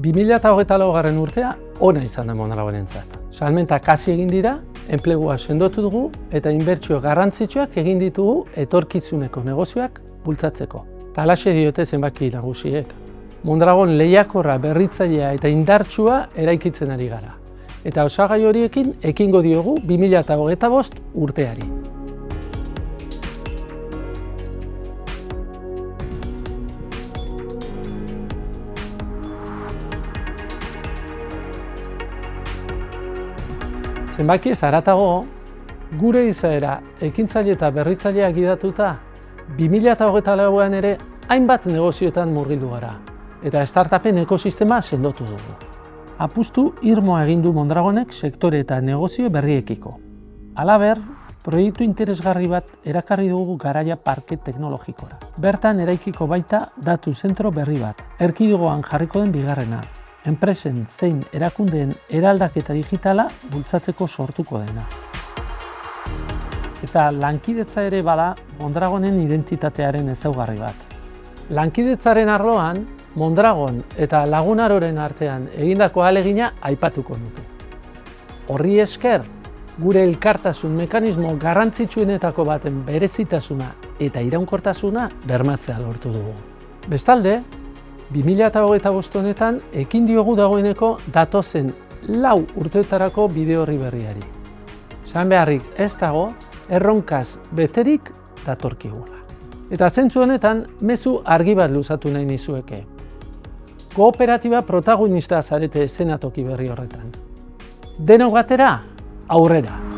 2024. urtea ona izan da Mondragonentzat. Salmentak hasi egin dira, enplegua sendotu dugu eta inbertsio garrantzitsuak egin ditugu etorkizuneko negozioak bultzatzeko. Halaxe diote zenbaki nagusiek. Mondragon lehiakorra, berritzailea eta indartsua eraikitzen ari gara. Eta osagai horiekin ekingo diogu 2025 urteari. Zenbaki ez haratago, gure izaera ekintzaile eta berritzailea gidatuta 2024an ere hainbat negozioetan murgildu gara eta startupen ekosistema sendotu dugu. Apustu irmoa egin du Mondragonek sektore eta negozio berriekiko. Halaber, proiektu interesgarri bat erakarri dugu Garaia Parke Teknologikora. Bertan eraikiko baita datu zentro berri bat, erkidegoan jarriko den bigarrena. Enpresen zein erakundeen eraldaketa digitala bultzatzeko sortuko dena. Eta lankidetza ere bada Mondragonen identitatearen ezaugarri bat. Lankidetzaren arloan, Mondragon eta Lagunaroren artean egindako ahalegina aipatuko nuke. Horri esker, gure elkartasun mekanismo garrantzitsuenetako baten berezitasuna eta iraunkortasuna bermatzea lortu dugu. Bestalde, 2025 honetan ekin diogu dagoeneko datozen 4 urteetarako bide orri berriari. Esan beharrik ez dago, erronkaz beterik datorkigula. Eta zentzu honetan, mezu argi bat luzatu nahi nizueke. Kooperatiba protagonista zarete eszenatoki berri horretan. Denok batera, aurrera!